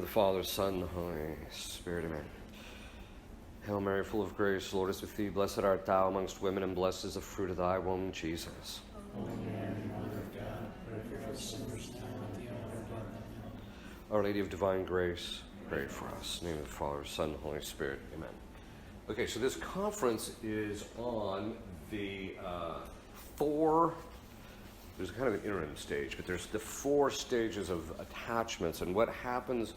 the Father, Son, and the Holy Spirit, amen. Hail Mary, full of grace, the Lord is with thee. Blessed art thou amongst women, and blessed is the fruit of thy womb, Jesus. Holy Mary, Mother of God, pray for us sinners now and at the hour of our death. Our Lady of Divine Grace, pray for us. In the name of the Father, Son, and Holy Spirit, amen. Okay, so this conference is on the there's kind of an interim stage, but there's the 4 stages of attachments and what happens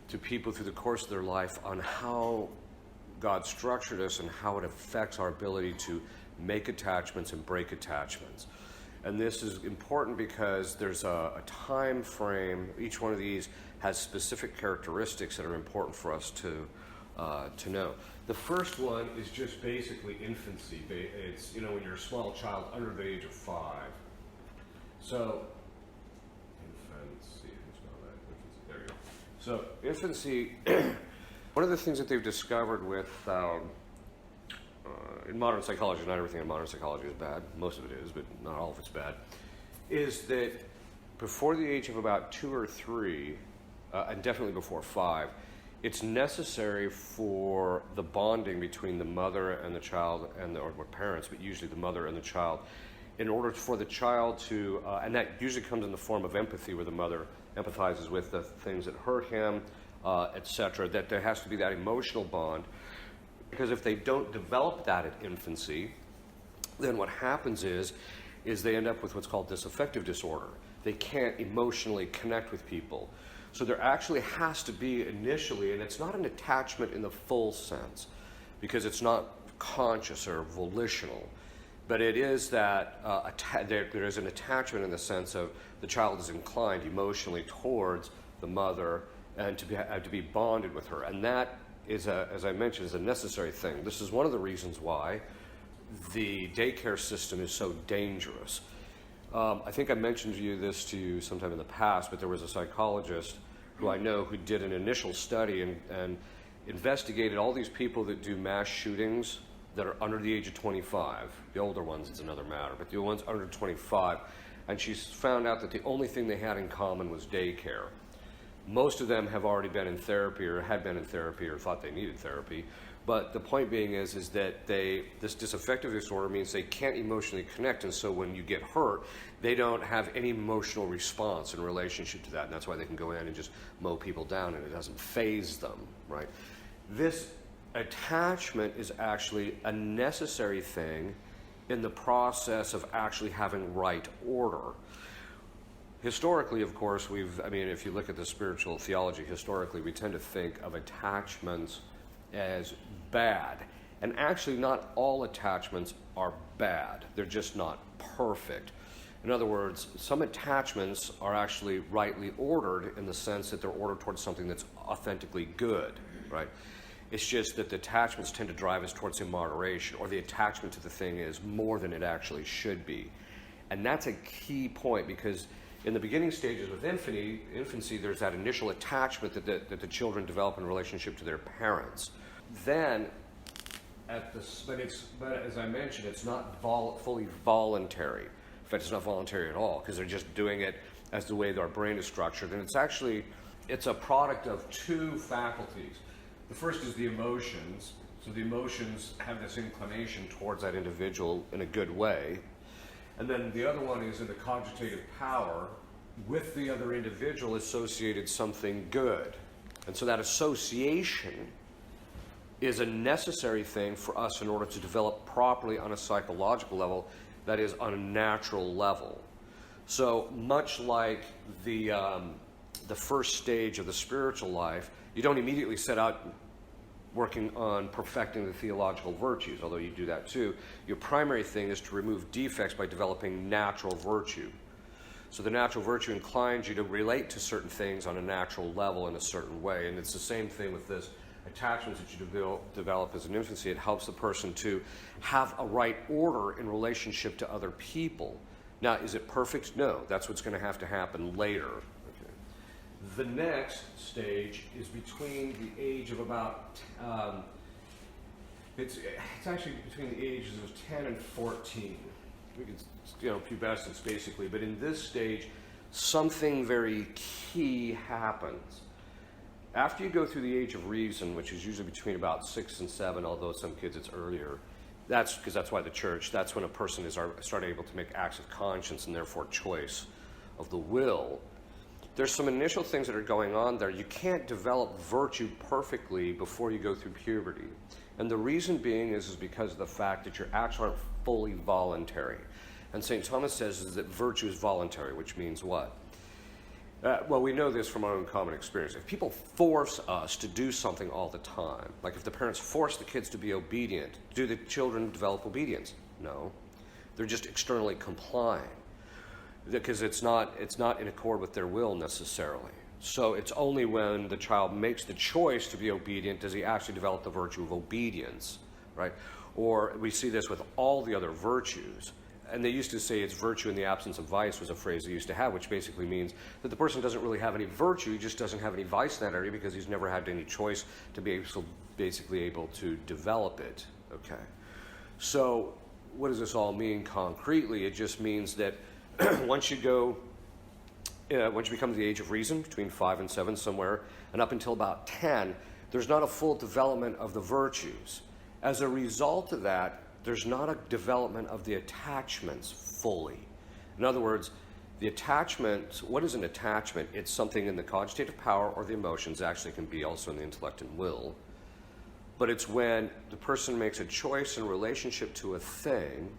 to people through the course of their life on how God structured us and how it affects our ability to make attachments and break attachments. And this is important because there's a time frame. Each one of these has specific characteristics that are important for us to know. The first one is just basically infancy. It's, when you're a small child under the age of 5. So, infancy, there you go. So, infancy, one of the things that they've discovered with, in modern psychology, not everything in modern psychology is bad, most of it is, but not all of it's bad, is that before the age of about 2 or 3, and definitely before 5, it's necessary for the bonding between the mother and the child, or parents, but usually the mother and the child, in order for the child to, and that usually comes in the form of empathy, where the mother empathizes with the things that hurt him, etc., that there has to be that emotional bond. Because if they don't develop that at infancy, then what happens is they end up with what's called disaffective disorder. They can't emotionally connect with people. So there actually has to be initially, and it's not an attachment in the full sense, because it's not conscious or volitional, but it is that there is an attachment in the sense of the child is inclined emotionally towards the mother and to be bonded with her. And that is, as I mentioned, is a necessary thing. This is one of the reasons why the daycare system is so dangerous. I think I mentioned to you sometime in the past, but there was a psychologist who I know who did an initial study and investigated all these people that do mass shootings that are under the age of 25. The older ones, it's another matter, but the ones under 25. And she's found out that the only thing they had in common was daycare. Most of them have already been in therapy or had been in therapy or thought they needed therapy. But the point being is that this disaffective disorder means they can't emotionally connect, and so when you get hurt, they don't have any emotional response in relationship to that, and that's why they can go in and just mow people down and it doesn't faze them, right? This attachment is actually a necessary thing in the process of actually having right order. Historically, of course, if you look at the spiritual theology, historically, we tend to think of attachments as bad. And actually, not all attachments are bad. They're just not perfect. In other words, some attachments are actually rightly ordered in the sense that they're ordered towards something that's authentically good, right? It's just that the attachments tend to drive us towards immoderation, or the attachment to the thing is more than it actually should be. And that's a key point, because in the beginning stages with infancy, there's that initial attachment that the children develop in relationship to their parents. Then, but as I mentioned, it's not fully voluntary. In fact, it's not voluntary at all, because they're just doing it as the way our brain is structured. And it's a product of 2 faculties. The first is the emotions. So the emotions have this inclination towards that individual in a good way. And then the other one is in the cogitative power, with the other individual associated something good. And so that association is a necessary thing for us in order to develop properly on a psychological level, that is, on a natural level. So much like the first stage of the spiritual life, you don't immediately set out working on perfecting the theological virtues, although you do that too. Your primary thing is to remove defects by developing natural virtue. So the natural virtue inclines you to relate to certain things on a natural level in a certain way. And it's the same thing with this attachments that you develop as an infancy. It helps the person to have a right order in relationship to other people. Now, is it perfect? No. That's what's going to happen later. The next stage is between the age of about, it's actually between the ages of 10 and 14. It's, pubescence basically, but in this stage, something very key happens. After you go through the age of reason, which is usually between about 6 and 7, although some kids it's earlier, that's because that's why the church, that's when a person is starting able to make acts of conscience and therefore choice of the will. There's some initial things that are going on there. You can't develop virtue perfectly before you go through puberty. And the reason being is because of the fact that your acts aren't fully voluntary. And St. Thomas says is that virtue is voluntary, which means what? Well, we know this from our own common experience. If people force us to do something all the time, like if the parents force the kids to be obedient, do the children develop obedience? No. They're just externally complying because it's not in accord with their will necessarily. So it's only when the child makes the choice to be obedient does he actually develop the virtue of obedience, right? Or we see this with all the other virtues. And they used to say it's virtue in the absence of vice was a phrase they used to have, which basically means that the person doesn't really have any virtue, he just doesn't have any vice in that area because he's never had any choice to be basically able to develop it. Okay. So what does this all mean concretely? It just means that once you become the age of reason, between 5 and 7 somewhere, and up until about 10, there's not a full development of the virtues. As a result of that, there's not a development of the attachments fully. In other words, the attachment, what is an attachment? It's something in the cogitative power or the emotions, actually can be also in the intellect and will. But it's when the person makes a choice in relationship to a thing,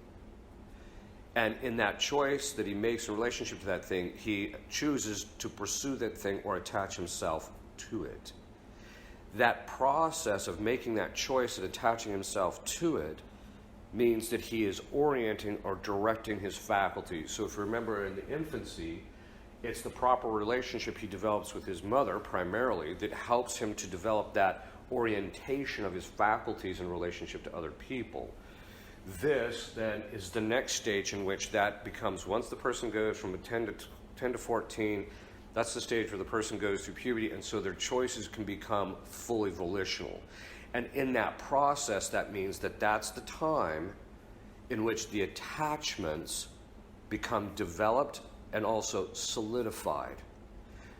and in that choice that he makes in relationship to that thing, he chooses to pursue that thing or attach himself to it. That process of making that choice and attaching himself to it means that he is orienting or directing his faculties. So if you remember in the infancy, it's the proper relationship he develops with his mother primarily that helps him to develop that orientation of his faculties in relationship to other people. This then is the next stage in which that becomes, once the person goes from 10 to 14, that's the stage where the person goes through puberty, and so their choices can become fully volitional. And in that process, that means that that's the time in which the attachments become developed and also solidified.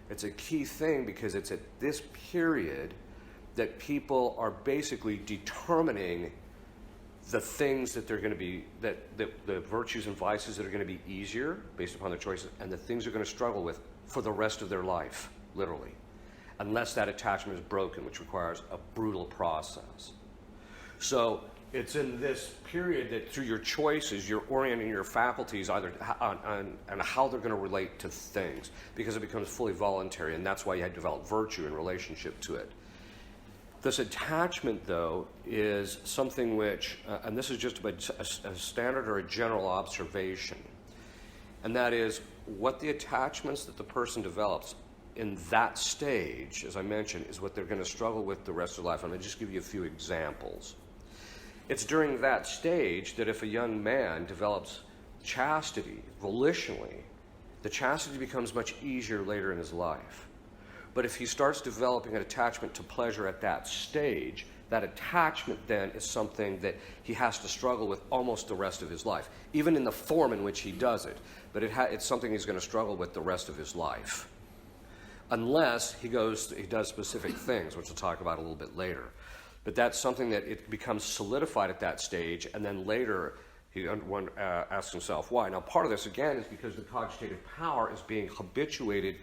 It's a key thing because it's at this period that people are basically determining the things that they're going to be, the virtues and vices that are going to be easier based upon their choices, and the things they're going to struggle with for the rest of their life, literally. Unless that attachment is broken, which requires a brutal process. So it's in this period that through your choices, you're orienting your faculties either on how they're going to relate to things, because it becomes fully voluntary, and that's why you had to develop virtue in relationship to it. This attachment, though, is something which, and this is just a standard or a general observation, and that is what the attachments that the person develops in that stage, as I mentioned, is what they're going to struggle with the rest of their life. I'm going to just give you a few examples. It's during that stage that if a young man develops chastity volitionally, the chastity becomes much easier later in his life. But if he starts developing an attachment to pleasure at that stage, that attachment then is something that he has to struggle with almost the rest of his life, even in the form in which he does it. But it's something he's going to struggle with the rest of his life. Unless he does specific things, which we'll talk about a little bit later. But that's something that it becomes solidified at that stage, and then later one asks himself why. Now, part of this, again, is because the cogitative power is being habituated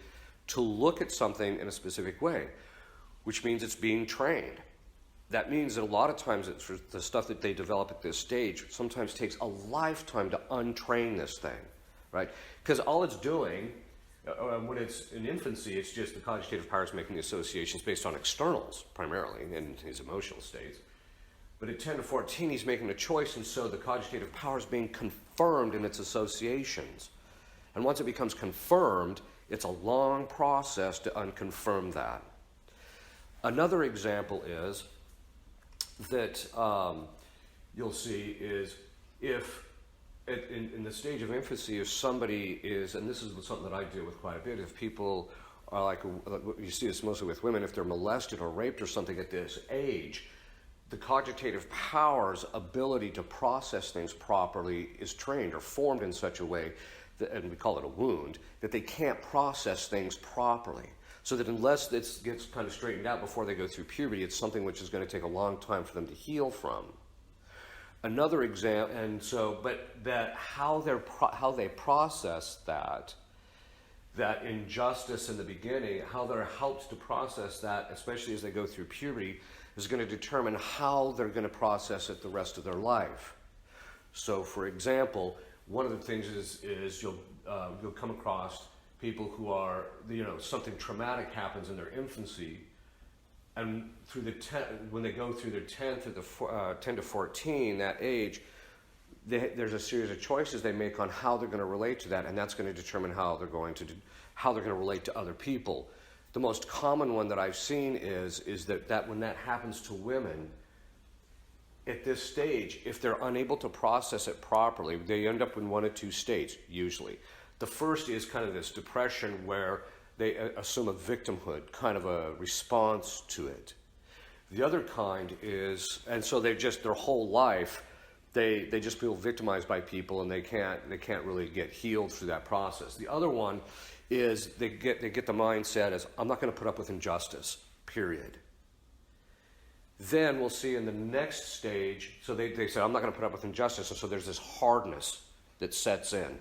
to look at something in a specific way, which means it's being trained. That means that a lot of times it's the stuff that they develop at this stage sometimes takes a lifetime to untrain this thing, right? Because all it's doing, when it's in infancy, it's just the cogitative power is making the associations based on externals, primarily, in his emotional states. But at 10 to 14, he's making a choice, and so the cogitative power is being confirmed in its associations. And once it becomes confirmed, it's a long process to unconfirm that. Another example is that you'll see is if in the stage of infancy, if somebody is, and this is something that I deal with quite a bit, if people are like, you see this mostly with women, if they're molested or raped or something at this age, the cogitative power's ability to process things properly is trained or formed in such a way, that, and we call it a wound, that they can't process things properly. So that unless this gets kind of straightened out before they go through puberty, it's something which is going to take a long time for them to heal from. Another example, and so, but that how they process that injustice in the beginning, how they're helped to process that, especially as they go through puberty, is going to determine how they're going to process it the rest of their life. So, for example, one of the things is you'll come across people who are, something traumatic happens in their infancy, and when they go through their 10th or 10 to 14, that age, there's a series of choices they make on how they're going to relate to that, and that's going to determine how they're going to relate to other people. The most common one that I've seen is that when that happens to women, at this stage, if they're unable to process it properly, they end up in one of two states, usually. The first is kind of this depression where they assume a victimhood, kind of a response to it. The other kind is, and so they just, their whole life, they just feel victimized by people, and they can't really get healed through that process. The other one is they get the mindset as, I'm not going to put up with injustice, period. Then we'll see in the next stage, so they say, I'm not going to put up with injustice, and so there's this hardness that sets in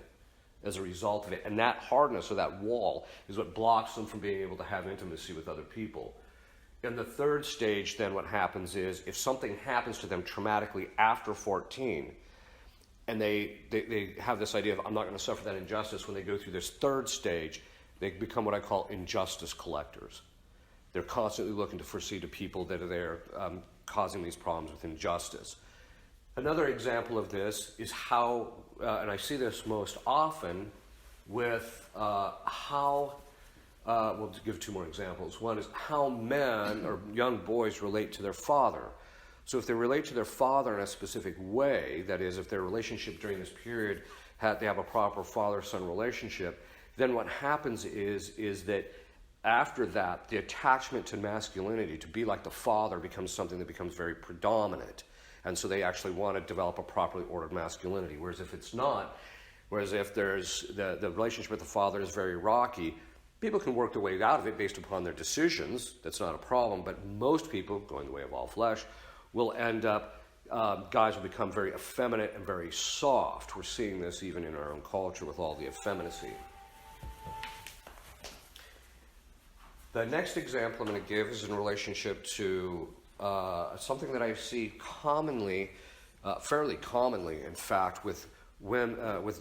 as a result of it. And that hardness, or that wall, is what blocks them from being able to have intimacy with other people. In the third stage, then what happens is, if something happens to them traumatically after 14, and they have this idea of, I'm not going to suffer that injustice, when they go through this third stage, they become what I call injustice collectors. They're constantly looking to foresee to people that are there causing these problems with injustice. Another example of this is how, and I see this most often, with we'll give two more examples. One is how men or young boys relate to their father. So if they relate to their father in a specific way, that is, if their relationship during this period, they have a proper father-son relationship, then what happens is that after that, the attachment to masculinity, to be like the father, becomes something that becomes very predominant. And so they actually want to develop a properly ordered masculinity. Whereas if it's not, if there's the relationship with the father is very rocky, people can work their way out of it based upon their decisions. That's not a problem. But most people, going the way of all flesh, will end up, guys will become very effeminate and very soft. We're seeing this even in our own culture with all the effeminacy. The next example I'm going to give is in relationship to something that I see commonly, fairly commonly, in fact, with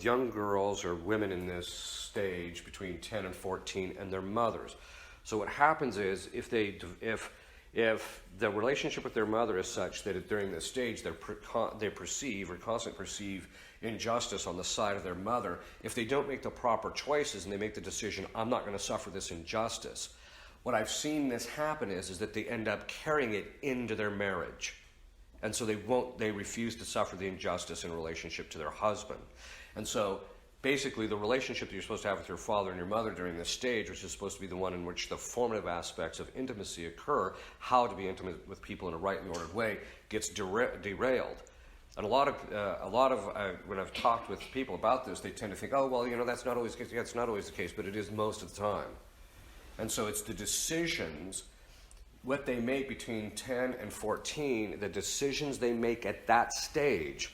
young girls or women in this stage between 10 and 14 and their mothers. So what happens is, if the relationship with their mother is such that during this stage they constantly perceive injustice on the side of their mother, if they don't make the proper choices and they make the decision, I'm not going to suffer this injustice, what I've seen this happen is that they end up carrying it into their marriage. And so they refuse to suffer the injustice in relationship to their husband. And so basically the relationship that you're supposed to have with your father and your mother during this stage, which is supposed to be the one in which the formative aspects of intimacy occur, how to be intimate with people in a right and ordered way, gets derailed. And a lot of when I've talked with people about this, they tend to think, oh, well, that's not always the case. Yeah, it's not always the case, but it is most of the time. And so it's the decisions, what they make between 10 and 14, the decisions they make at that stage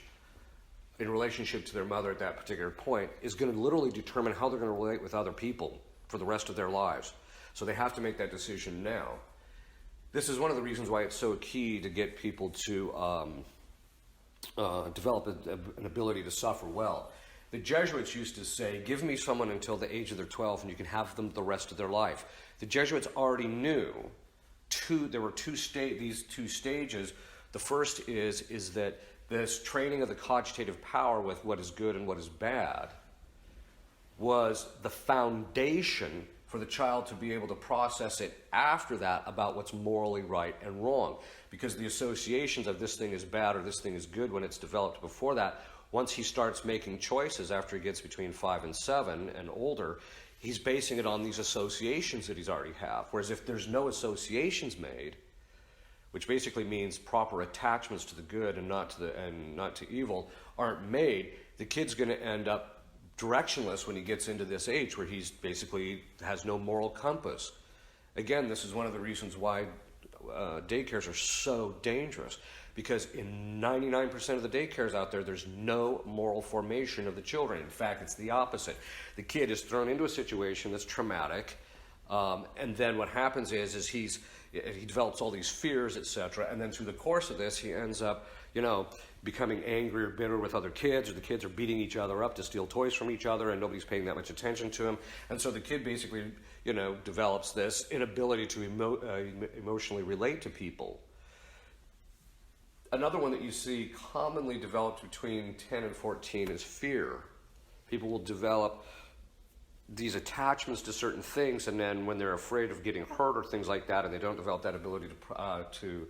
in relationship to their mother at that particular point is going to literally determine how they're going to relate with other people for the rest of their lives. So they have to make that decision now. This is one of the reasons why it's so key to get people to develop an ability to suffer well. The Jesuits used to say, give me someone until the age of their 12 and you can have them the rest of their life. The Jesuits already knew there were these two stages. The first is that this training of the cogitative power with what is good and what is bad was the foundation for the child to be able to process it after that about what's morally right and wrong. Because the associations of this thing is bad or this thing is good, when it's developed before that, once he starts making choices after he gets between 5 and 7 and older, he's basing it on these associations that he's already have. Whereas if there's no associations made, which basically means proper attachments to the good and not to evil, aren't made, the kid's going to end up directionless when he gets into this age where he's basically has no moral compass. Again, this is one of the reasons why daycares are so dangerous, because in 99% of the daycares out there, there's no moral formation of the children. In fact, it's the opposite. The kid is thrown into a situation that's traumatic, and then what happens is he develops all these fears, etc., and then through the course of this, he ends up, becoming angry or bitter with other kids, or the kids are beating each other up to steal toys from each other, and nobody's paying that much attention to him. And so the kid basically, develops this inability to emotionally relate to people. Another one that you see commonly developed between 10 and 14 is fear. People will develop these attachments to certain things, and then when they're afraid of getting hurt or things like that, and they don't develop that ability to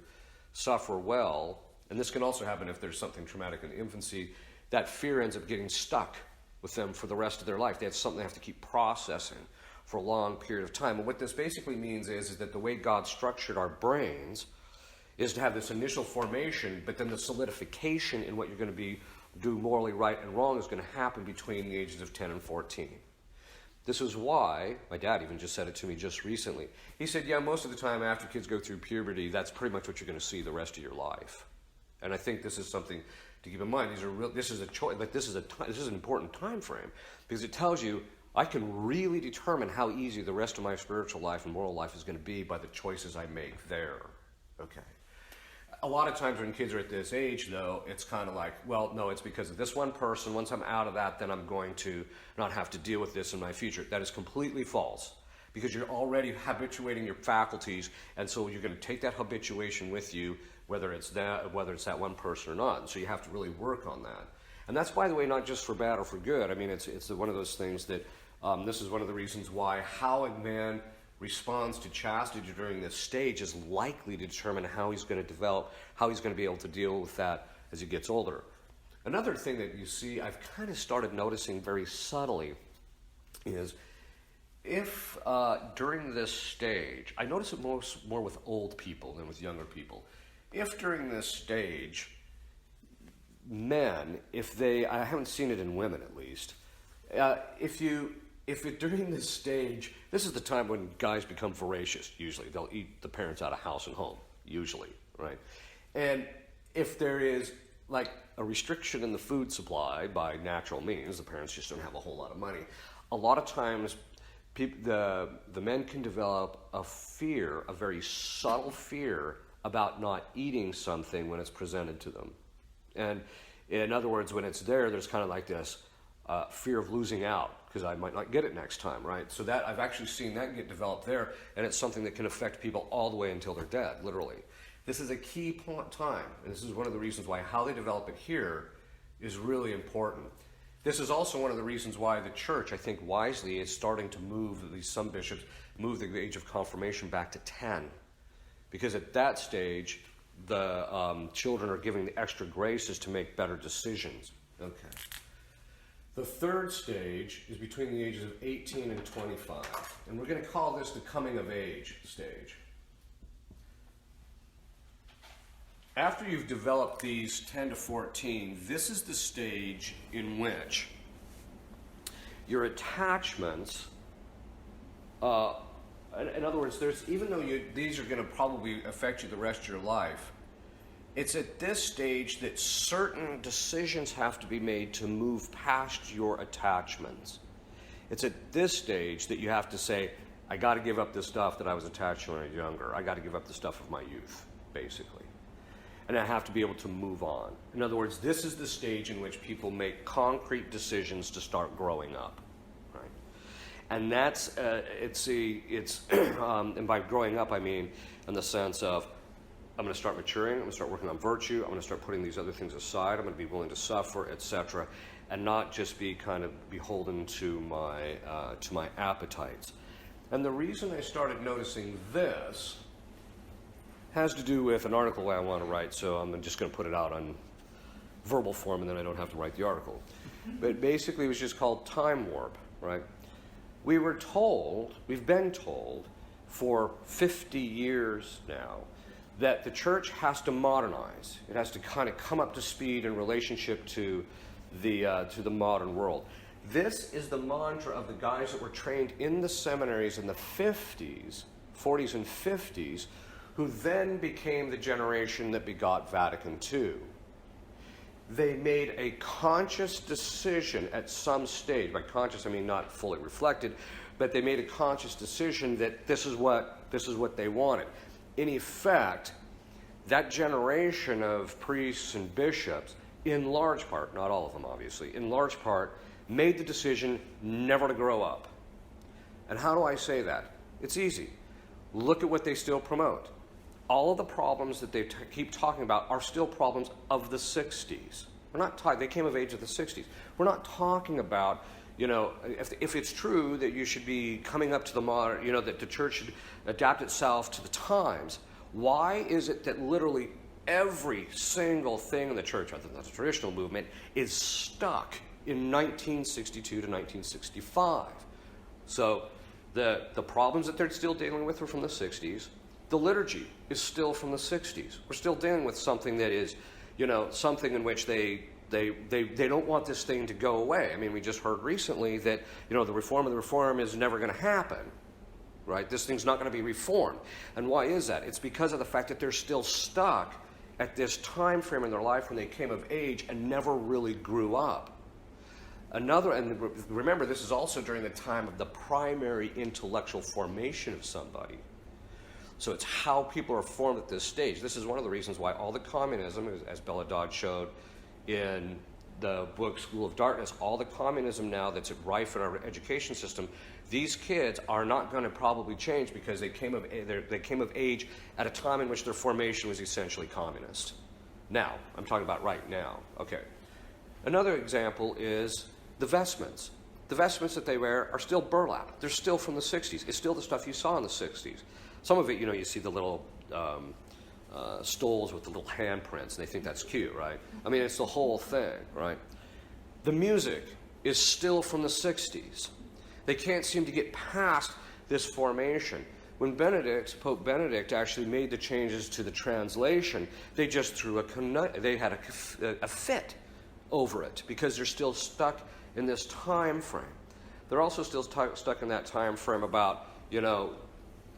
suffer well, and this can also happen if there's something traumatic in infancy, that fear ends up getting stuck with them for the rest of their life. They have something they have to keep processing for a long period of time. And what this basically means is that the way God structured our brains is to have this initial formation, but then the solidification in what you're going to do morally right and wrong is going to happen between the ages of 10 and 14. This is why, my dad even just said it to me just recently. He said, yeah, most of the time after kids go through puberty, that's pretty much what you're going to see the rest of your life. And I think this is something to keep in mind. This is a choice, but this is an important time frame, because it tells you I can really determine how easy the rest of my spiritual life and moral life is going to be by the choices I make there. Okay. A lot of times when kids are at this age, though, it's kind of like, well, no, it's because of this one person. Once I'm out of that, then I'm going to not have to deal with this in my future. That is completely false, because you're already habituating your faculties, and so you're going to take that habituation with you, whether it's that one person or not. And so you have to really work on that. And that's, by the way, not just for bad or for good. I mean, it's one of those things that this is one of the reasons why how a man responds to chastity during this stage is likely to determine how he's going to develop, how he's going to be able to deal with that as he gets older. Another thing that you see, I've kind of started noticing very subtly, is if during this stage, I notice it more with old people than with younger people. If during this stage, men, I haven't seen it in women at least, during this stage, this is the time when guys become voracious, usually. They'll eat the parents out of house and home, usually, right? And if there is, like, a restriction in the food supply by natural means, the parents just don't have a whole lot of money, a lot of times the men can develop a fear, a very subtle fear about not eating something when it's presented to them. And in other words, when it's there, there's kind of like this fear of losing out, because I might not get it next time, right? So that I've actually seen that get developed there, and it's something that can affect people all the way until they're dead, literally. This is a key time, and this is one of the reasons why how they develop it here is really important. This is also one of the reasons why the church, I think wisely, is starting to move, at least some bishops, move the age of confirmation back to 10. Because at that stage, the children are given the extra graces to make better decisions. Okay. The third stage is between the ages of 18 and 25. And we're going to call this the coming of age stage. After you've developed these 10 to 14, this is the stage in which your attachments, in other words, even though these are going to probably affect you the rest of your life, it's at this stage that certain decisions have to be made to move past your attachments. It's at this stage that you have to say, I got to give up this stuff that I was attached to when I was younger. I got to give up the stuff of my youth, basically. And I have to be able to move on. In other words, this is the stage in which people make concrete decisions to start growing up, right? And that's, and by growing up, I mean in the sense of, I'm going to start maturing, I'm going to start working on virtue, I'm going to start putting these other things aside, I'm going to be willing to suffer, etc., and not just be kind of beholden to my appetites. And the reason I started noticing this has to do with an article I want to write, so I'm just going to put it out on verbal form, and then I don't have to write the article. But basically it was just called Time Warp, right? We've been told for 50 years now that the church has to modernize. It has to kind of come up to speed in relationship to the modern world. This is the mantra of the guys that were trained in the seminaries in the 50s 40s and 50s, who then became the generation that begot Vatican II. They made a conscious decision at some stage. By conscious, I mean not fully reflected, but they made a conscious decision that this is what they wanted. In effect, that generation of priests and bishops, in large part, not all of them obviously, in large part, made the decision never to grow up. And how do I say that? It's easy. Look at what they still promote. All of the problems that they keep talking about are still problems of the 60s. We're not talking, they came of age of the 60s. We're not talking about, if it's true that you should be coming up to the modern, that the church should adapt itself to the times, why is it that literally every single thing in the church, other than the traditional movement, is stuck in 1962 to 1965? So the problems that they're still dealing with are from the 60s. The liturgy is still from the 60s. We're still dealing with something that is, something in which they don't want this thing to go away. I mean, we just heard recently that, the reform of the reform is never going to happen, right? This thing's not going to be reformed. And why is that? It's because of the fact that they're still stuck at this time frame in their life when they came of age and never really grew up. And remember, this is also during the time of the primary intellectual formation of somebody. So it's how people are formed at this stage. This is one of the reasons why all the communism, as Bella Dodd showed in the book School of Darkness, all the communism now that's rife in our education system, these kids are not going to probably change because they came of age at a time in which their formation was essentially communist. Now, I'm talking about right now. Okay. Another example is the vestments. The vestments that they wear are still burlap. They're still from the 60s. It's still the stuff you saw in the 60s. Some of it, you see the little stoles with the little handprints, and they think that's cute, right? I mean, it's the whole thing, right? The music is still from the 60s. They can't seem to get past this formation. When Pope Benedict actually made the changes to the translation, they just threw they had a fit over it because they're still stuck in this time frame. They're also still stuck in that time frame about,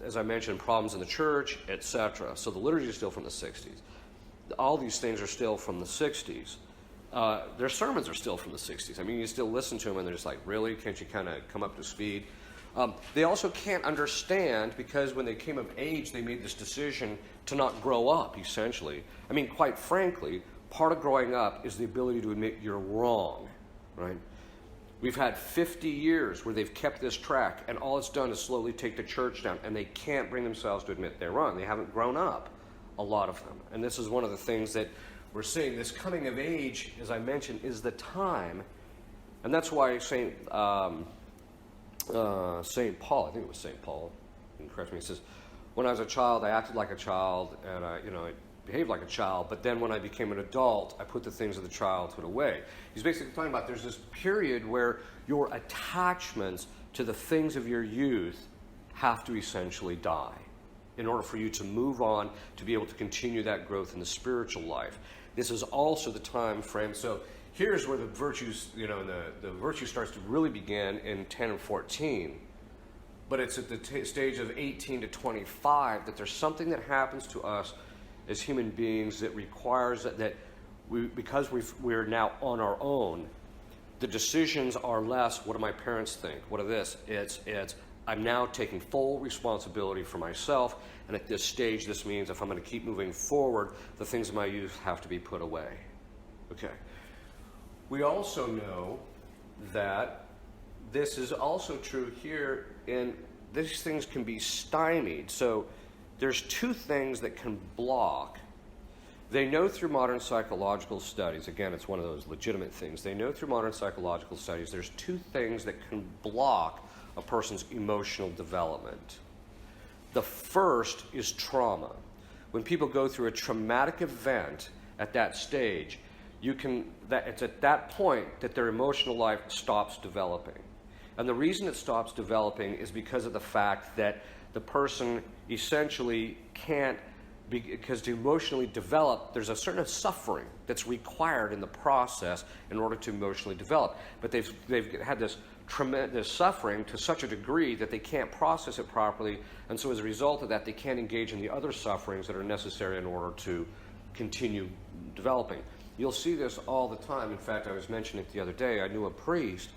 as I mentioned, problems in the church, etc. So the liturgy is still from the 60s. All these things are still from the 60s. Their sermons are still from the 60s. I mean, you still listen to them and they're just like, really? Can't you kind of come up to speed? They also can't understand because when they came of age, they made this decision to not grow up, essentially. I mean, quite frankly, part of growing up is the ability to admit you're wrong, right? We've had 50 years where they've kept this track, and all it's done is slowly take the church down, and they can't bring themselves to admit they're wrong. They haven't grown up, a lot of them. And this is one of the things that we're seeing. This coming of age, as I mentioned, is the time, and that's why St. Paul, I think it was St. Paul, and correct me, he says, when I was a child, I acted like a child, and I behaved like a child, but then when I became an adult, I put the things of the childhood away. He's basically talking about there's this period where your attachments to the things of your youth have to essentially die in order for you to move on, to be able to continue that growth in the spiritual life. This is also the time frame. So here's where the virtues, the virtue starts to really begin in 10 and 14. But it's at the stage of 18 to 25 that there's something that happens to us as human beings that requires that because we're now on our own, the decisions are less, what do my parents think? What of this? It's I'm now taking full responsibility for myself, and at this stage, this means if I'm going to keep moving forward, the things of my youth have to be put away. Okay. We also know that this is also true here, and these things can be stymied. So there's two things that can block. They know through modern psychological studies, again, it's one of those legitimate things, they know through modern psychological studies there's two things that can block a person's emotional development. The first is trauma. When people go through a traumatic event at that stage, it's at that point that their emotional life stops developing. And the reason it stops developing is because of the fact that the person essentially can't, because to emotionally develop, there's a certain suffering that's required in the process in order to emotionally develop. But they've had this tremendous suffering to such a degree that they can't process it properly, and so as a result of that, they can't engage in the other sufferings that are necessary in order to continue developing. You'll see this all the time. In fact, I was mentioning it the other day. I knew a priest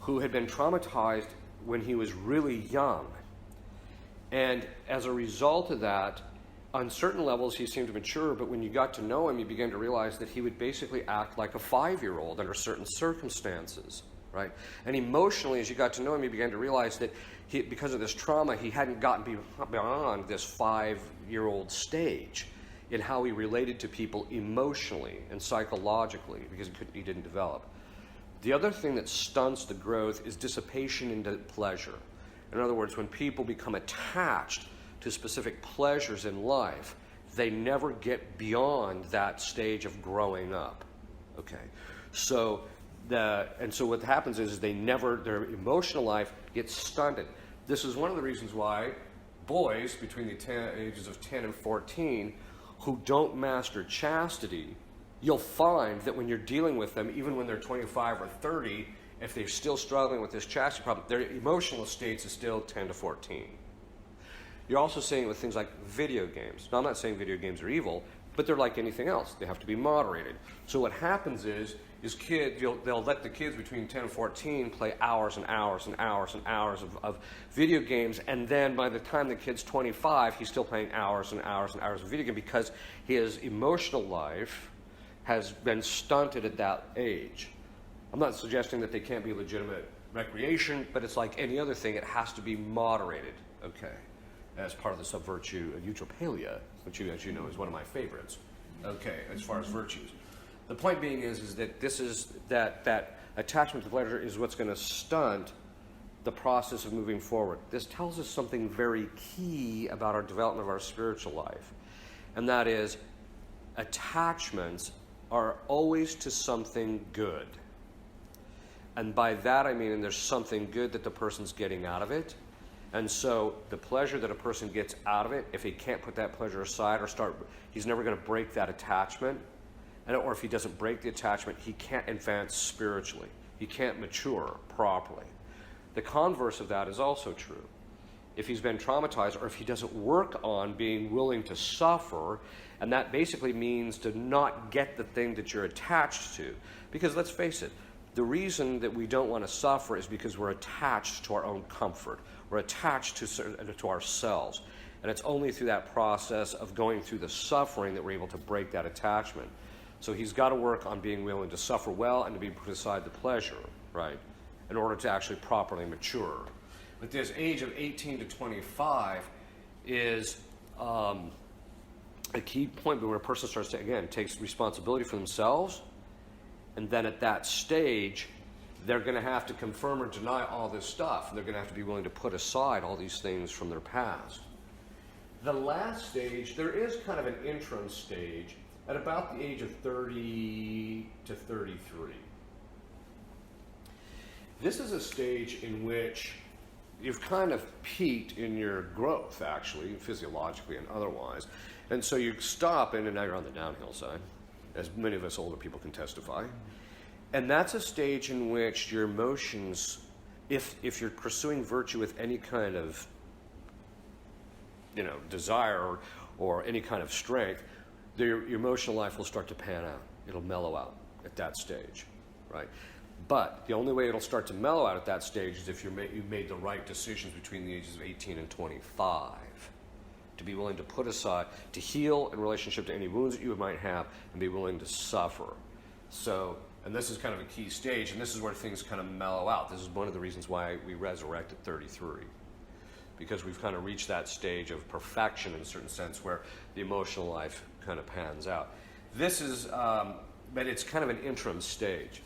who had been traumatized when he was really young. And as a result of that, on certain levels he seemed to mature, but when you got to know him, you began to realize that he would basically act like a 5-year-old under certain circumstances, right? And emotionally, as you got to know him, you began to realize that because of this trauma, he hadn't gotten beyond this 5-year-old stage in how he related to people emotionally and psychologically, because he didn't develop. The other thing that stunts the growth is dissipation into pleasure. In other words, when people become attached to specific pleasures in life, they never get beyond that stage of growing up. Okay, so what happens is their emotional life gets stunted. This is one of the reasons why boys between the ages of 10 and 14 who don't master chastity, you'll find that when you're dealing with them, even when they're 25 or 30, if they're still struggling with this chastity problem, their emotional states is still 10 to 14. You're also seeing it with things like video games. Now, I'm not saying video games are evil, but they're like anything else. They have to be moderated. So what happens is kids, they'll let the kids between 10 and 14 play hours and hours and hours and hours of video games, and then by the time the kid's 25, he's still playing hours and hours and hours of video games because his emotional life has been stunted at that age. I'm not suggesting that they can't be legitimate recreation, but it's like any other thing, it has to be moderated, okay, as part of the subvirtue of eutropalia, which, as you know, is one of my favorites, okay, as far as virtues. The point being is that this is that attachment to pleasure is what's going to stunt the process of moving forward. This tells us something very key about our development of our spiritual life, and that is attachments are always to something good. And by that I mean there's something good that the person's getting out of it. And so the pleasure that a person gets out of it, if he can't put that pleasure aside he's never going to break that attachment. Or if he doesn't break the attachment, he can't advance spiritually. He can't mature properly. The converse of that is also true. If he's been traumatized, or if he doesn't work on being willing to suffer, and that basically means to not get the thing that you're attached to. Because let's face it, the reason that we don't want to suffer is because we're attached to our own comfort. We're attached to ourselves. And it's only through that process of going through the suffering that we're able to break that attachment. So he's got to work on being willing to suffer well and to be put aside the pleasure, right, in order to actually properly mature. But this age of 18 to 25 is a key point where a person starts to, again, takes responsibility for themselves, and then at that stage, they're going to have to confirm or deny all this stuff. They're going to have to be willing to put aside all these things from their past. The last stage, there is kind of an interim stage at about the age of 30 to 33. This is a stage in which you've kind of peaked in your growth, actually, physiologically and otherwise. And so you stop, and now you're on the downhill side, as many of us older people can testify. And that's a stage in which your emotions, if you're pursuing virtue with any kind of, desire or any kind of strength, your emotional life will start to pan out. It'll mellow out at that stage, right? But the only way it'll start to mellow out at that stage is if you've made the right decisions between the ages of 18 and 25 to be willing to put aside, to heal in relationship to any wounds that you might have, and be willing to suffer. So, and this is kind of a key stage, and this is where things kind of mellow out. This is one of the reasons why we resurrect at 33. Because we've kind of reached that stage of perfection in a certain sense where the emotional life kind of pans out. This is, but it's kind of an interim stage.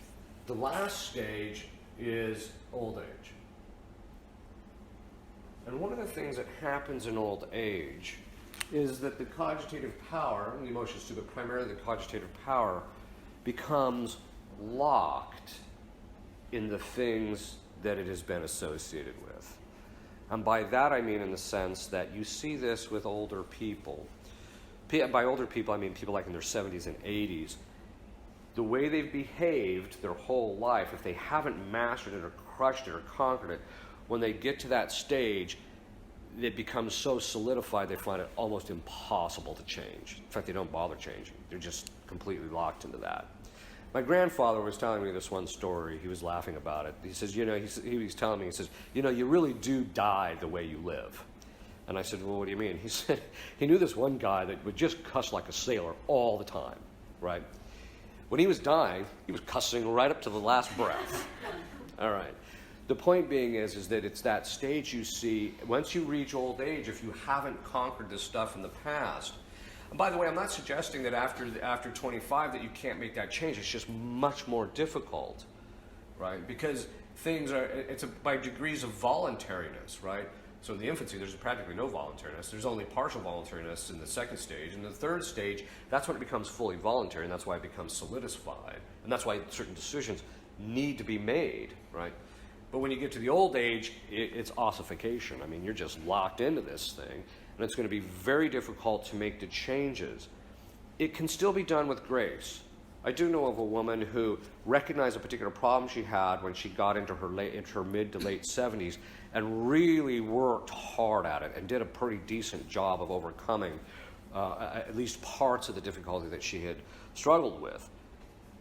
The last stage is old age. And one of the things that happens in old age is that the cogitative power, and the emotions too, but primarily the cogitative power, becomes locked in the things that it has been associated with. And by that I mean in the sense that you see this with older people. By older people, I mean people like in their 70s and 80s. The way they've behaved their whole life, if they haven't mastered it or crushed it or conquered it, when they get to that stage, it becomes so solidified they find it almost impossible to change. In fact, they don't bother changing. They're just completely locked into that. My grandfather was telling me this one story. He was laughing about it. He says, he was telling me, he says, you really do die the way you live. And I said, well, what do you mean? He said, he knew this one guy that would just cuss like a sailor all the time, right? When he was dying, he was cussing right up to the last breath. All right. The point being is that it's that stage you see, once you reach old age, if you haven't conquered this stuff in the past. And by the way, I'm not suggesting that after 25 that you can't make that change. It's just much more difficult, right? Because it's by degrees of voluntariness, right? So in the infancy, there's practically no voluntariness. There's only partial voluntariness in the second stage. In the third stage, that's when it becomes fully voluntary, and that's why it becomes solidified. And that's why certain decisions need to be made, right? But when you get to the old age, it's ossification. I mean, you're just locked into this thing, and it's going to be very difficult to make the changes. It can still be done with grace. I do know of a woman who recognized a particular problem she had when she got into her mid to late 70s and really worked hard at it and did a pretty decent job of overcoming at least parts of the difficulty that she had struggled with.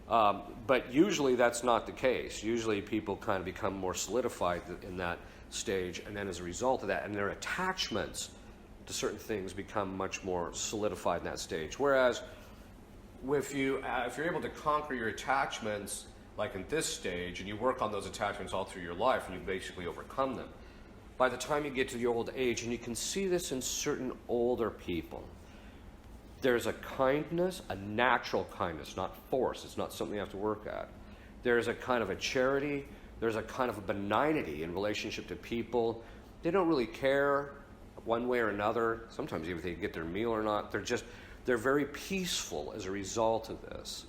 But usually that's not the case. Usually people kind of become more solidified in that stage, and then as a result of that, and their attachments to certain things become much more solidified in that stage. Whereas if you're able to conquer your attachments, like in this stage, and you work on those attachments all through your life, and you basically overcome them, by the time you get to the old age, and you can see this in certain older people, there's a kindness, a natural kindness, not force. It's not something you have to work at. There's a kind of a charity. There's a kind of a benignity in relationship to people. They don't really care one way or another. Sometimes even if they get their meal or not. They're very peaceful as a result of this.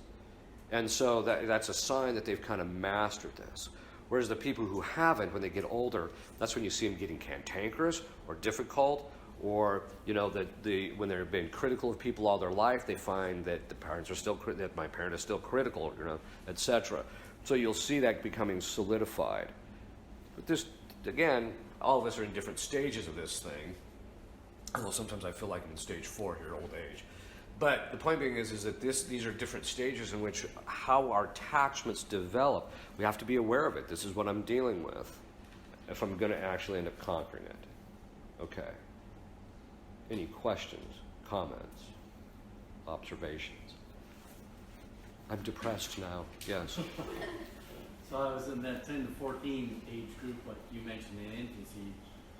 And so that's a sign that they've kind of mastered this. Whereas the people who haven't, when they get older, that's when you see them getting cantankerous or difficult, or when they've been critical of people all their life, they find that that my parent is still critical, etc. So you'll see that becoming solidified. But this, again, all of us are in different stages of this thing. Although sometimes I feel like I'm in stage 4 here, old age. But the point being is that these are different stages in which how our attachments develop. We have to be aware of it. This is what I'm dealing with if I'm going to actually end up conquering it. Okay. Any questions, comments, observations? I'm depressed now. Yes. So I was in that 10 to 14 age group, like you mentioned in infancy,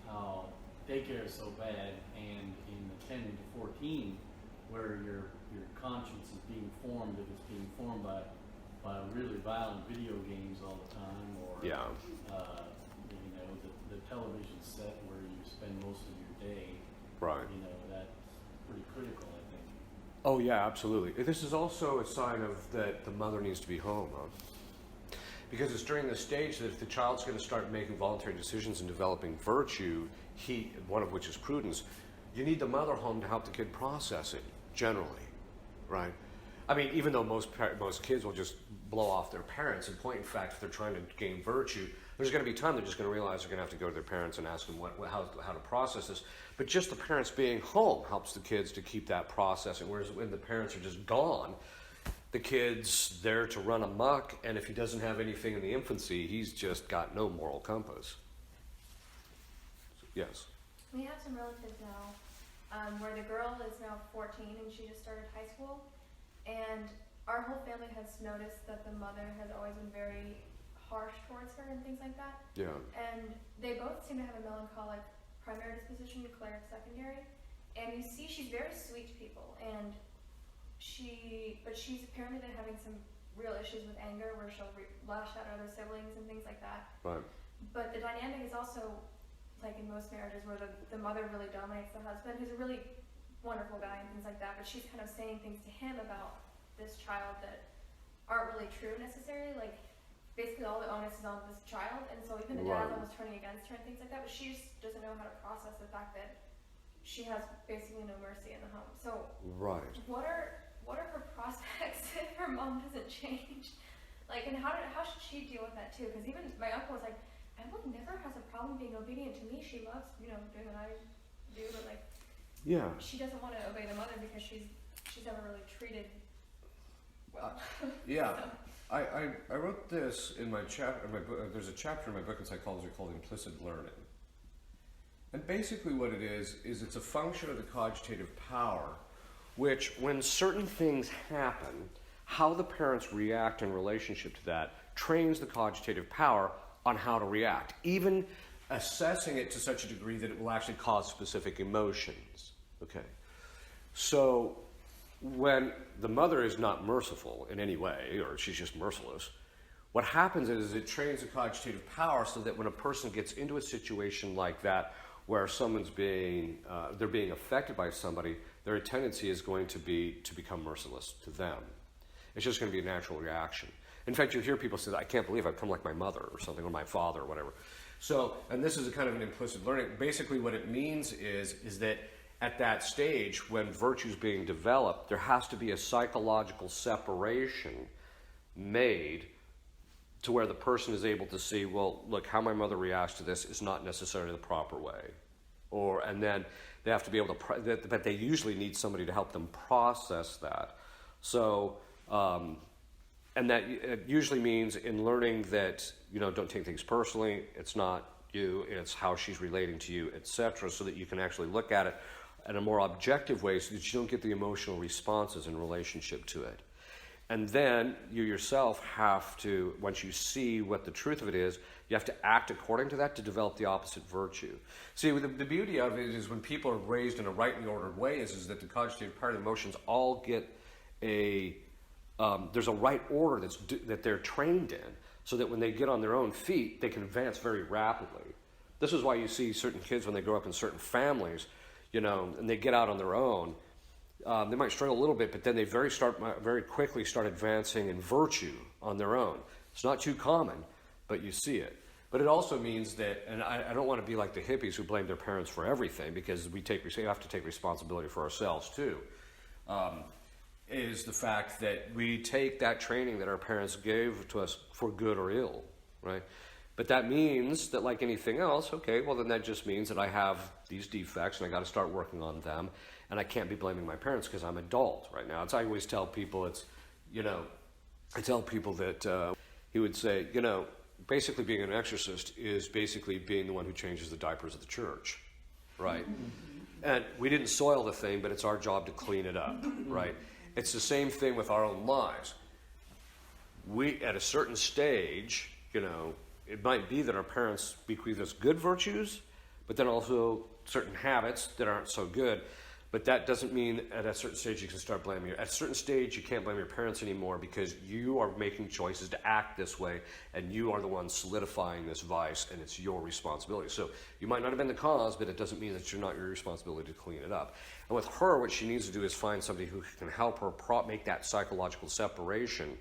how daycare is so bad, and in the 10 to 14, where your conscience is being formed, if it's being formed by really violent video games all the time, or the television set where you spend most of your day. Right. That's pretty critical, I think. Oh yeah, absolutely. This is also a sign of that the mother needs to be home, huh? Because it's during this stage that if the child's going to start making voluntary decisions and developing virtue, one of which is prudence, you need the mother home to help the kid process it, generally, right? I mean, even though most kids will just blow off their parents, in point in fact, if they're trying to gain virtue, there's going to be time they're just going to realize they're going to have to go to their parents and ask them how to process this. But just the parents being home helps the kids to keep that processing, whereas when the parents are just gone, the kid's there to run amok, and if he doesn't have anything in the infancy, he's just got no moral compass. Yes? We have some relatives now where the girl is now 14 and she just started high school, and our whole family has noticed that the mother has always been very harsh towards her and things like that. Yeah. And they both seem to have a melancholic primary disposition, choleric secondary, and you see she's very sweet to people, but she's apparently been having some real issues with anger where she'll lash out at other siblings and things like that. Right. But the dynamic is also like in most marriages where the mother really dominates the husband, who's a really wonderful guy and things like that, but she's kind of saying things to him about this child that aren't really true necessarily. Like basically all the onus is on this child, and so even the dad's almost turning against her and things like that, but she just doesn't know how to process the fact that she has basically no mercy in the home. So what are her prospects if her mom doesn't change? Like, and how should she deal with that too? Because even my uncle was like, Emily never has a problem being obedient to me. She loves, doing what I do, but like, Yeah. she doesn't want to obey the mother because she's never really treated well. Yeah. So, I wrote this in my chapter. There's a chapter in my book in psychology called implicit learning. And basically what it is it's a function of the cogitative power, which when certain things happen, how the parents react in relationship to that trains the cogitative power on how to react, even assessing it to such a degree that it will actually cause specific emotions. Okay. So when the mother is not merciful in any way, or she's just merciless, what happens is it trains the cogitative power so that when a person gets into a situation like that, where someone's they're being affected by somebody, their tendency is going to be to become merciless to them. It's just going to be a natural reaction. In fact, you hear people say, I can't believe I've become like my mother or something, or my father or whatever. So, and this is a kind of an implicit learning. Basically what it means is that at that stage, when virtue is being developed, there has to be a psychological separation made to where the person is able to see, well, look, how my mother reacts to this is not necessarily the proper way. And then they have to be able to, but they usually need somebody to help them process that. So, and that it usually means in learning that, don't take things personally, it's not you, it's how she's relating to you, etc., so that you can actually look at it in a more objective way so that you don't get the emotional responses in relationship to it. And then you yourself have to, once you see what the truth of it is, you have to act according to that to develop the opposite virtue. See, the beauty of it is when people are raised in a rightly ordered way is that the cogitative part of the emotions all get there's a right order that they're trained in, so that when they get on their own feet, they can advance very rapidly. This is why you see certain kids when they grow up in certain families, and they get out on their own, they might struggle a little bit, but then they very quickly start advancing in virtue on their own. It's not too common, but you see it. But it also means that, and I don't want to be like the hippies who blame their parents for everything, because we have to take responsibility for ourselves too, is the fact that we take that training that our parents gave to us for good or ill, right? But that means that, like anything else, okay, well then that just means that I have these defects and I got to start working on them, and I can't be blaming my parents because I'm adult right now. I always tell people I tell people that he would say, basically being an exorcist is basically being the one who changes the diapers of the church, right? And we didn't soil the thing, but it's our job to clean it up, right? It's the same thing with our own lives. We, at a certain stage, it might be that our parents bequeath us good virtues, but then also certain habits that aren't so good. But that doesn't mean at a certain stage you can start blaming At a certain stage, you can't blame your parents anymore because you are making choices to act this way, and you are the one solidifying this vice, and it's your responsibility. So you might not have been the cause, but it doesn't mean that it's not your responsibility to clean it up. And with her, what she needs to do is find somebody who can help her make that psychological separation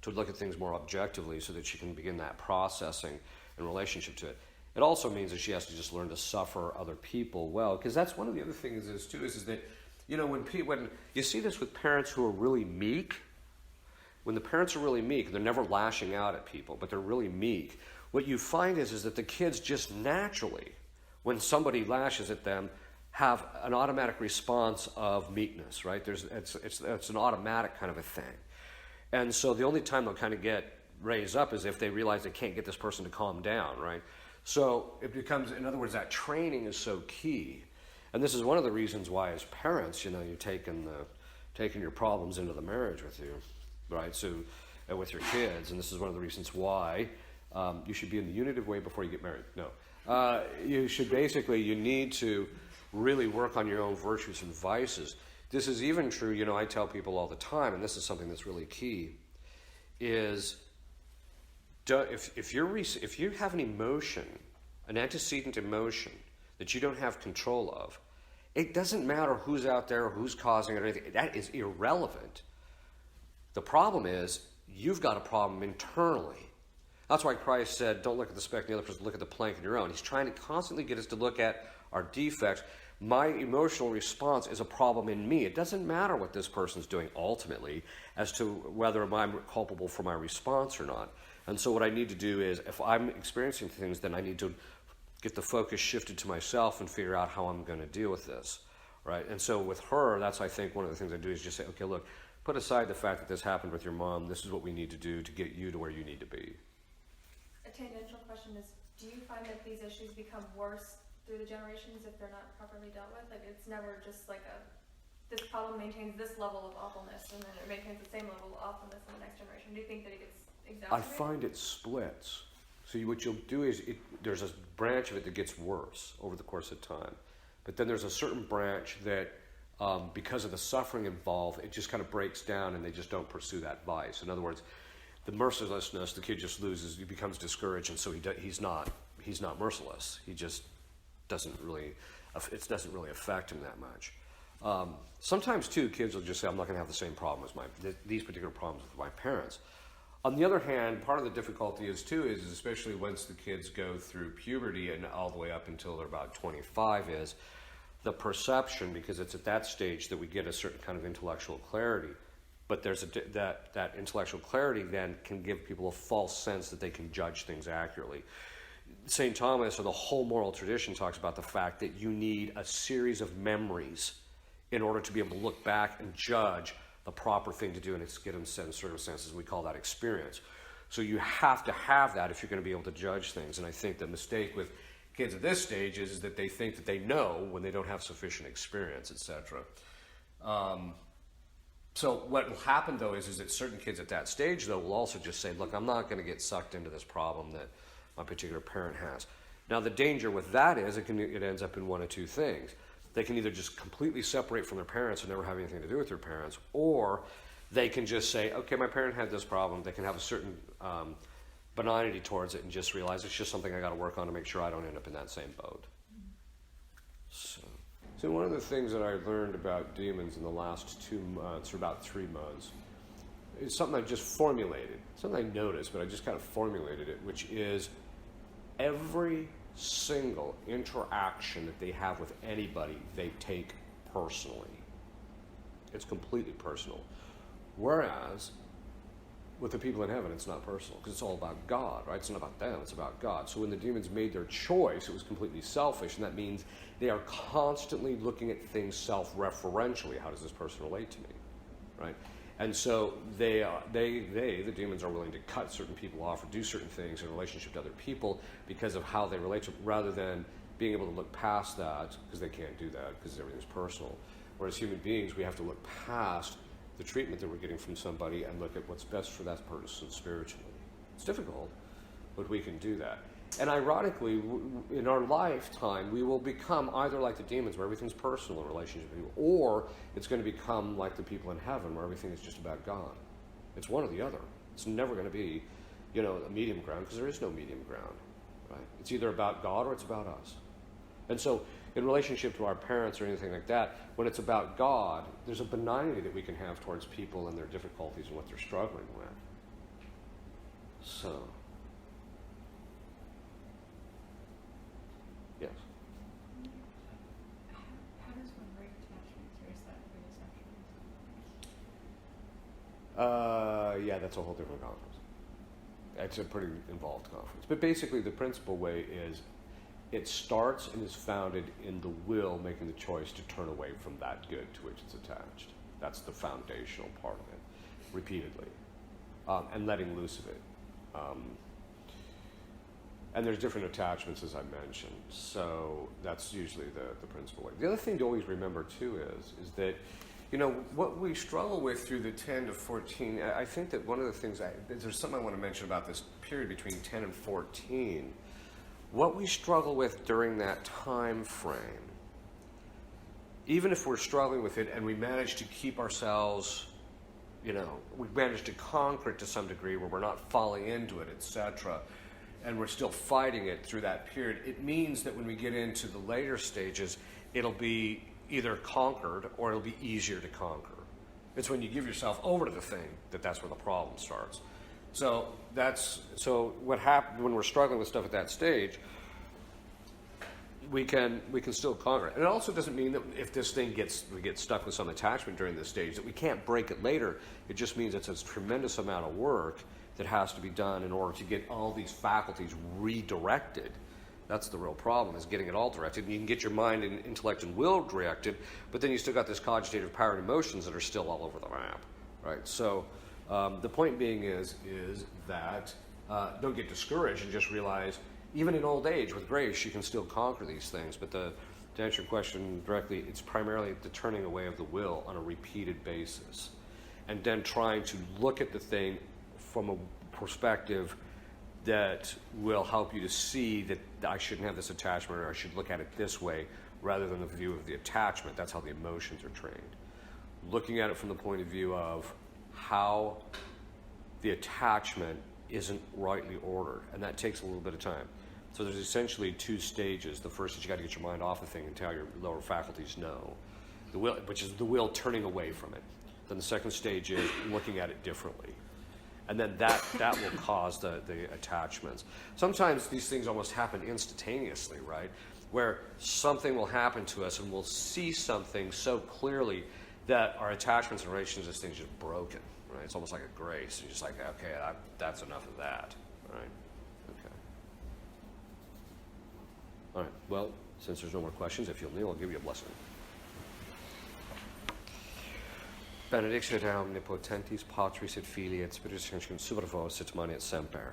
to look at things more objectively so that she can begin that processing in relationship to it. It also means that she has to just learn to suffer other people well, because that's one of the other things is that, when you see this with parents who are really meek, when the parents are really meek, they're never lashing out at people, but they're really meek, what you find is that the kids just naturally, when somebody lashes at them, have an automatic response of meekness, right? It's an automatic kind of a thing. And so the only time they'll kind of get raised up is if they realize they can't get this person to calm down, right? So it becomes, in other words, that training is so key. And this is one of the reasons why as parents, you're taking your problems into the marriage with you, right? So with your kids. And this is one of the reasons why you should be in the unitive way before you get married. No. You need to really work on your own virtues and vices. This is even true, I tell people all the time, and this is something that's really key, is if you have an emotion, an antecedent emotion that you don't have control of, it doesn't matter who's out there or who's causing it or anything. That is irrelevant. The problem is you've got a problem internally. That's why Christ said, don't look at the speck in the other person, look at the plank in your own. He's trying to constantly get us to look at our defects. My emotional response is a problem in me. It doesn't matter what this person's doing ultimately as to whether I'm culpable for my response or not. And so what I need to do is, if I'm experiencing things, then I need to get the focus shifted to myself and figure out how I'm going to deal with this, right? And so with her, that's, I think, one of the things I do is just say, okay, look, put aside the fact that this happened with your mom. This is what we need to do to get you to where you need to be. A tangential question is, do you find that these issues become worse through the generations if they're not properly dealt with? Like, it's never just like this problem maintains this level of awfulness, and then it maintains the same level of awfulness in the next generation. Do you think that it gets exacerbated? I find it splits. So what you'll do is, there's a branch of it that gets worse over the course of time. But then there's a certain branch that, because of the suffering involved, it just kind of breaks down and they just don't pursue that vice. In other words, the mercilessness, the kid just loses, he becomes discouraged, and so he's not merciless. He just doesn't really affect him that much. Sometimes too, kids will just say, I'm not going to have the same problem as these particular problems with my parents. On the other hand, part of the difficulty is especially once the kids go through puberty and all the way up until they're about 25, is the perception, because it's at that stage that we get a certain kind of intellectual clarity. But there's that intellectual clarity then can give people a false sense that they can judge things accurately. St. Thomas, or the whole moral tradition, talks about the fact that you need a series of memories in order to be able to look back and judge the proper thing to do in its given set of circumstances. We call that experience. So you have to have that if you're going to be able to judge things. And I think the mistake with kids at this stage is that they think that they know when they don't have sufficient experience, etc. So what will happen, though, is that certain kids at that stage, though, will also just say, look, I'm not going to get sucked into this problem that my particular parent has. Now, the danger with that is it ends up in one of two things. They can either just completely separate from their parents and never have anything to do with their parents, or they can just say, okay, my parent had this problem. They can have a certain benignity towards it and just realize it's just something I got to work on to make sure I don't end up in that same boat. So one of the things that I learned about demons in the last 2 months, or about 3 months, is something I just formulated. Something I noticed, but I just kind of formulated it, which is every single interaction that they have with anybody, they take personally. It's completely personal. Whereas, with the people in heaven, it's not personal, because it's all about God, right? It's not about them, it's about God. So when the demons made their choice, it was completely selfish, and that means they are constantly looking at things self-referentially. How does this person relate to me, right? And so the demons are willing to cut certain people off or do certain things in relationship to other people because of how they relate to them, rather than being able to look past that, because they can't do that because everything's personal. Whereas human beings, we have to look past the treatment that we're getting from somebody and look at what's best for that person spiritually. It's difficult, but we can do that. And ironically, in our lifetime, we will become either like the demons, where everything's personal in relationship to people, or it's going to become like the people in heaven, where everything is just about God. It's one or the other. It's never going to be, a medium ground, because there is no medium ground, right? It's either about God or it's about us. And so, in relationship to our parents or anything like that, when it's about God, there's a benignity that we can have towards people and their difficulties and what they're struggling with. So, yes. How does one break attachments, or is that for the sexuals? Yeah, that's a whole different conference. It's a pretty involved conference. But basically, the principal way is it starts and is founded in the will making the choice to turn away from that good to which it's attached. That's the foundational part of it, repeatedly, and letting loose of it. And there's different attachments, as I mentioned, so that's usually the principal way. The other thing to always remember, too, is that, what we struggle with through the 10 to 14, I think that one of the things, there's something I want to mention about this period between 10 and 14. What we struggle with during that time frame, even if we're struggling with it and we manage to keep ourselves, we manage to conquer it to some degree where we're not falling into it, etc., and we're still fighting it through that period, it means that when we get into the later stages, it'll be either conquered or it'll be easier to conquer. It's when you give yourself over to the thing that's where the problem starts. So what happens when we're struggling with stuff at that stage, we can still conquer it. And it also doesn't mean that if this thing we get stuck with some attachment during this stage that we can't break it later. It just means it's a tremendous amount of work that has to be done in order to get all these faculties redirected. That's the real problem, is getting it all directed. And you can get your mind and intellect and will directed, but then you still got this cogitative power and emotions that are still all over the map, right? So the point being is that don't get discouraged and just realize, even in old age, with grace, you can still conquer these things. But to answer your question directly, it's primarily the turning away of the will on a repeated basis, and then trying to look at the thing from a perspective that will help you to see that I shouldn't have this attachment, or I should look at it this way, rather than the view of the attachment. That's how the emotions are trained. Looking at it from the point of view of how the attachment isn't rightly ordered, and that takes a little bit of time. So there's essentially two stages. The first is you got to get your mind off the thing and tell your lower faculties no, the will, which is the will turning away from it. Then the second stage is looking at it differently. And then that will cause the attachments. Sometimes these things almost happen instantaneously, right? Where something will happen to us and we'll see something so clearly that our attachments and relations to this thing is just broken, right? It's almost like a grace. You're just like, okay, that's enough of that, right? Okay. All right, well, since there's no more questions, if you'll kneel, I'll give you a blessing. Benedictio et omnipotentis Patris et Filii et Spiritus Sanctus super vos et mani et semper.